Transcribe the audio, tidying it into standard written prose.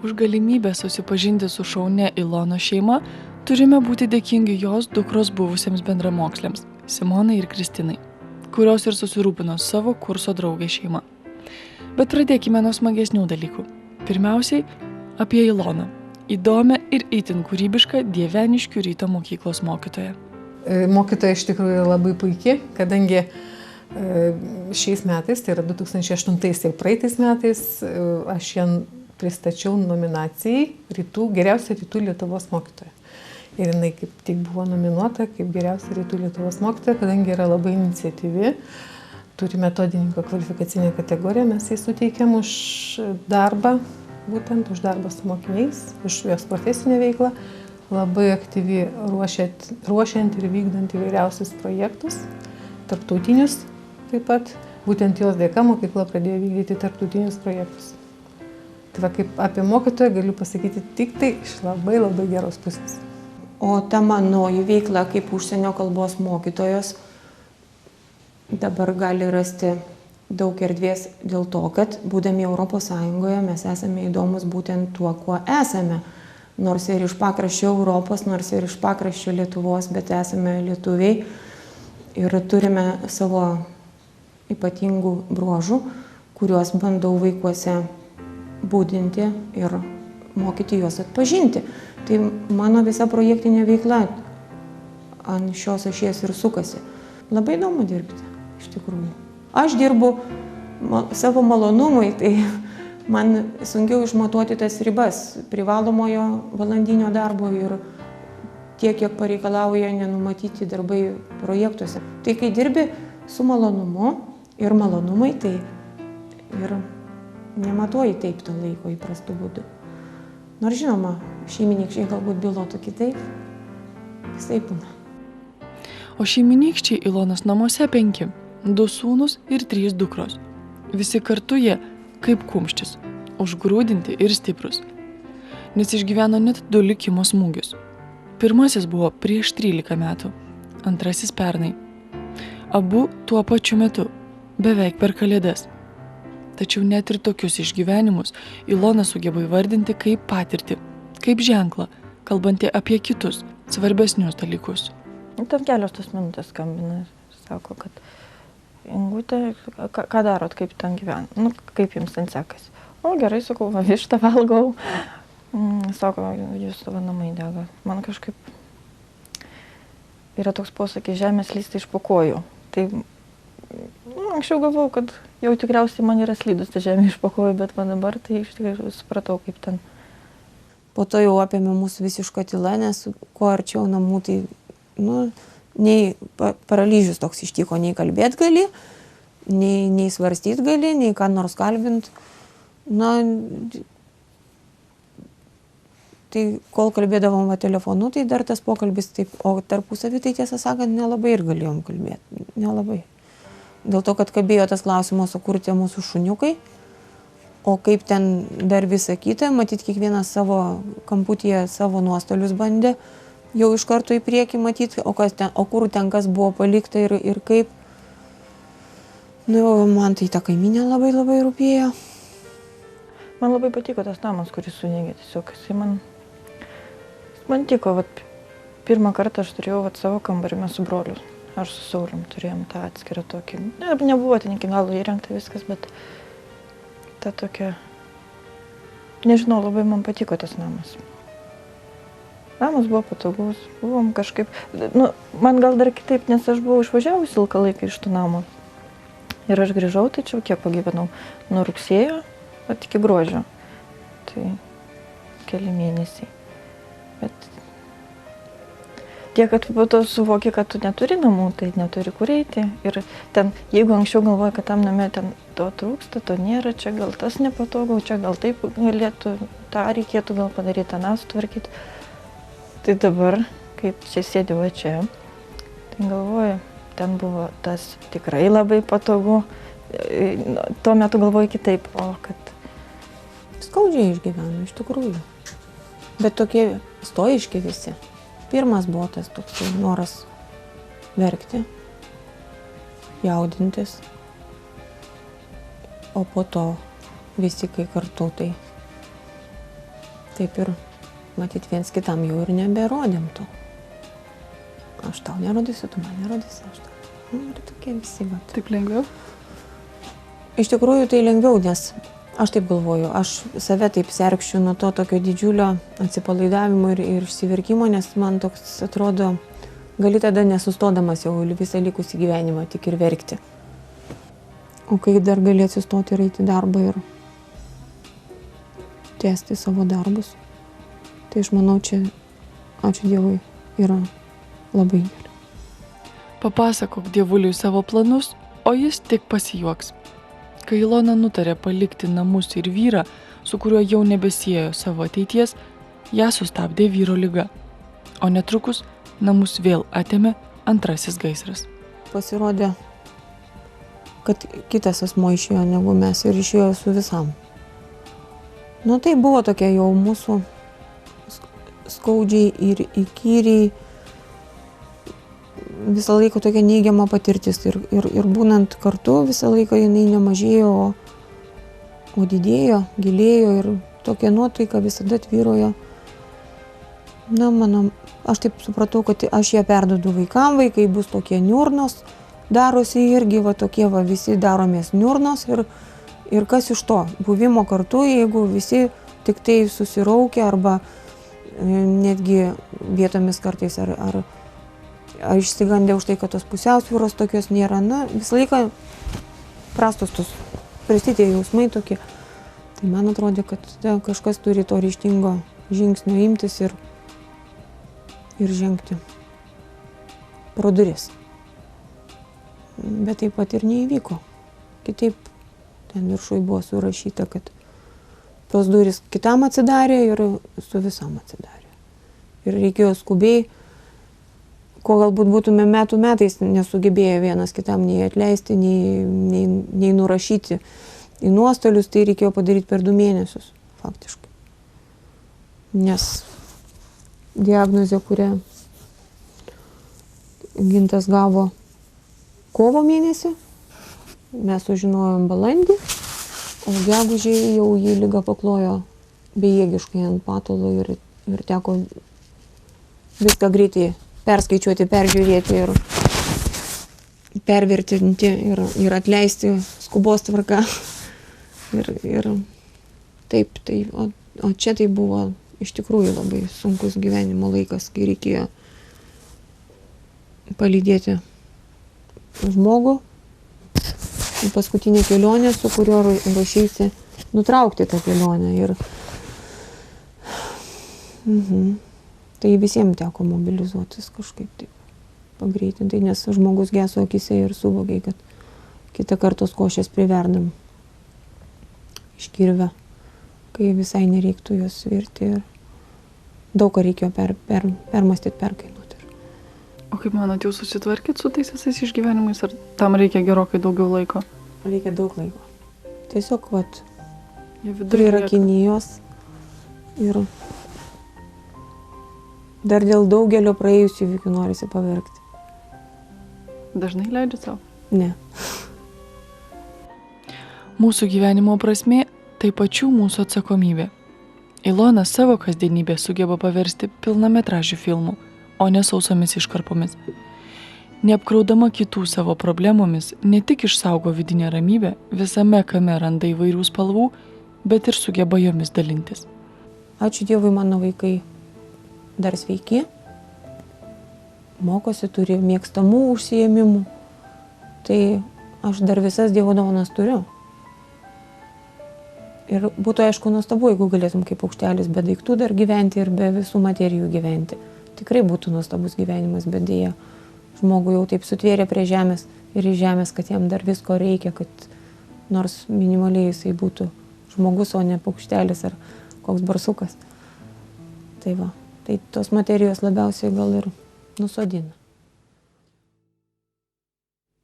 Už galimybę susipažinti su šaunia Ilonos šeima turime būti dėkingi jos dukros buvusiems bendramoksliams Simonai ir Kristinai, kurios ir susirūpino savo kurso draugę šeimą. Bet pradėkime nuo smagesnių dalykų. Pirmiausiai apie Iloną, įdomią ir itin kūrybišką Dieveniškių ryto mokyklos mokytoją. Mokytoja iš tikrųjų labai puikiai, kadangi šiais metais, tai yra 2008 ir praeitais metais, aš ją pristačiau nominacijai geriausia rytų Lietuvos mokytoja. Ir jinai kaip tik buvo nominuota kaip geriausia rytų Lietuvos mokytoja, kadangi yra labai iniciatyvi. Turi metodininko kvalifikacinę kategoriją, mes jai suteikiam už darbą, būtent už darbą su mokiniais, už jos profesinę veiklą. Labai aktyvi ruošiant ir vykdant įvairiausius projektus, tarptautinius taip pat. Būtent jos dėka mokykla pradėjo vykdyti tarptautinius projektus. Tai va, kaip apie mokytoją galiu pasakyti tik tai iš labai geros pusės. O ta manoji veikla kaip užsienio kalbos mokytojos dabar gali rasti daug erdvės dėl to, kad būdami ES mes esame įdomus būtent tuo, kuo esame. Nors ir iš pakraščio Europos, nors ir iš pakraščio Lietuvos, bet esame lietuviai ir turime savo ypatingų bruožų, kuriuos bandau vaikuose būdinti ir mokyti juos atpažinti. Tai mano visa projektinė veikla ant šios ašies ir sukasi. Labai įdomu dirbti, iš tikrųjų. Aš dirbu savo malonumui, tai man sunkiau išmatuoti tas ribas privalomojo valandinio darbo ir tiek, kiek pareikalauja nenumatyti darbai projektuose. Tai kai dirbi su malonumu ir malonumai, tai ir nematuoji taip to laiko įprastų būdų. Nors žinoma, šeimynykščiai galbūt bylotų kitaip, visai būna. O šeimynykščiai Ilonos namuose 5, 2 sūnus ir 3 dukros. Visi kartu jie kaip kumštis, užgrūdinti ir stiprus, nes išgyveno net 2 likimo smūgius. Pirmasis buvo prieš 13 metų, antrasis pernai. Abu tuo pačiu metu, beveik per Kalėdas. Tačiau net ir tokius išgyvenimus Ilona sugeba įvardinti kaip patirtį, kaip ženklą, kalbantį apie kitus, svarbesnius dalykus. Ten kelios tos minutės skambina ir sako, kad Ingutė, ką darot, kaip ten gyvena, kaip jums ten sekasi. O gerai, sakau, vištą valgau. Sako, jūs savo namai dega. Man kažkaip yra toks posakis, žemė slysta iš po kojų. Tai anksčiau galvojau, kad jau tikriausiai man yra slydus ta žemė iš po kojų, bet man dabar tai iš tikrųjų supratau, kaip ten. Po to jau apėmė mūsų visišką tylą, nes kuo arčiau namų, tai nei paralyžius toks ištiko, nei kalbėt gali, nei svarstyt gali, nei ką nors kalbint. Tai kol kalbėdavom telefonu, tai dar tas pokalbis taip, o tarpusavį tai tiesą sakant nelabai ir galėjom kalbėti, nelabai. Dėl to, kad kabėjo tas klausimas, o kur tie mūsų šuniukai, o kaip ten dar visa kita, matyt, kiekvienas savo kamputyje savo nuostolius bandė jau iš karto į priekį matyti, o kur ten kas buvo palikta ir kaip. Man tai ta kaimynė labai rūpėjo. Man labai patiko tas namas, kuris sunegė tiesiog. Jisai man tiko, pirmą kartą aš turėjau savo kambarį, mes su broliu. Aš su Saulium turėjom tą atskirą tokį. Nebuvo ten iki galo įrengta viskas, bet ta tokia, nežinau, labai man patiko tas namas. Namas buvo patogus, buvom kažkaip, man gal dar kitaip, nes aš buvau išvažiavusi ilgą laiką iš tų namų. Ir aš grįžau, tai čia kiek pagyvenau, nuo rugsėjo, iki gruodžio. Tai keli mėnesiai. Bet tiek, kad po to suvoki, kad tu neturi namų, tai neturi kur eiti. Ir ten, jeigu anksčiau galvoji, kad tam name ten to trūksta, to nėra, čia gal tas nepatogu, čia gal taip galėtų, tą reikėtų gal padaryti, tą sutvarkyti. Tai dabar, kaip čia sėdėjau čia, tai galvoju, ten buvo tas tikrai labai patogu. Tuo metu galvoju kitaip, o kad... Skaudžiai išgyveno, iš tikrųjų. Bet tokie stoiški visi. Pirmas buvo tas toks noras verkti, jaudintis, o po to visi kai kartu tai taip ir matyt viens kitam jau ir neberodėm to. Aš tau nerodysiu, tu man nerodysi, aš tau. Ir tokie visi, va. Taip lengviau? Iš tikrųjų tai lengviau, nes aš taip galvoju, aš save taip sergščiu nuo to tokio didžiulio atsipalaidavimo ir išsiverkimo, nes man toks atrodo, gali tada nesustodamas jau visą likusį gyvenimą tik ir verkti. O kai dar gali atsistoti ir eiti darbą ir tęsti savo darbus, tai aš manau, čia, ačiū Dievui, yra labai gerai. Papasakok Dievuliui savo planus, o jis tik pasijuoks. Kai Ilona nutarė palikti namus ir vyrą, su kuriuo jau nebesiejo savo ateities, ją sustabdė vyro liga. O netrukus namus vėl atėmė antrasis gaisras. Pasirodė, kad kitas asmuo išėjo negu mes ir išėjo su visam. Nu tai buvo tokia jau mūsų skaudžiai ir įkyriai visą laiką tokia neigiama patirtis ir būnant kartu visą laiką jinai nemažėjo, o didėjo, gilėjo ir tokia nuotaika visada tvyrojo. Na, aš taip supratau, kad aš ją perduodu vaikam, vaikai bus tokie niurnos, darosi irgi va tokie va visi daromės niurnos ir kas iš to, buvimo kartu, jeigu visi tik tai susiraukia arba netgi vietomis kartais ar išsigandę už tai, kad tos pusiausvyros tokios nėra. Na, visą laiką prastos tos prasti jausmai tokie. Tai man atrodė, kad kažkas turi to ryžtingo žingsnio imtis ir žengti pro duris. Bet taip pat ir neįvyko. Kitaip ten viršui buvo surašyta, kad tos duris kitam atsidarė ir su visam atsidarė. Ir reikėjo skubiai, ko galbūt būtume metais nesugebėję vienas kitam nei atleisti, nei nurašyti į nuostolius, tai reikėjo padaryti per 2 mėnesius, faktiškai. Nes diagnozė, kurią Gintas gavo kovo mėnesį, mes sužinojom balandį, o gegužėje jau jį liga paklojo bejėgiškai ant patalo ir teko viską greitai perskaičiuoti, peržiūrėti ir pervertinti ir atleisti skubos tvarka. Ir taip, o čia tai buvo iš tikrųjų labai sunkus gyvenimo laikas, kai reikėjo palydėti žmogų į paskutinę kelionę, su kuriuo ruošėsi nutraukti tą kelionę. Tai visiems teko mobilizuotis kažkaip taip pagreitintai, nes žmogus geso akise ir suvokiai, kad kitą kartą košės priverdam iš kirvio, kai visai nereiktų jos virti ir daug ką reikėjo permastyti, perkainuoti. O kaip manot, jau susitvarkit su tais visais išgyvenimais, ar tam reikia gerokai daugiau laiko? Reikia daug laiko. Tiesiog, prirakinijos ir dar dėl daugelio praėjusių įvykių norisi paverkti. Dažnai leidžiu savo? Ne. Mūsų gyvenimo prasmė tai pačių mūsų atsakomybė. Ilona savo kasdienybę sugeba paversti pilnametražių filmų, o ne sausomis iškarpomis. Neapkraudama kitų savo problemomis, ne tik išsaugo vidinę ramybę, visame kame randa įvairių spalvų, bet ir sugeba jomis dalintis. Ačiū Dievui, mano vaikai dar sveiki, mokosi, turi mėgstamų užsiėmimų, tai aš dar visas Dievo dovanas turiu. Ir būtų aišku nuostabu, jeigu galėtum kaip paukštelis be daiktų dar gyventi ir be visų materijų gyventi. Tikrai būtų nuostabus gyvenimas, bet dėja žmogų jau taip sutvėrė prie žemės ir iš žemės, kad jam dar visko reikia, kad nors minimaliai jisai būtų žmogus, o ne paukštelis ar koks barsukas. Tai tos materijos labiausiai gal ir nusodina.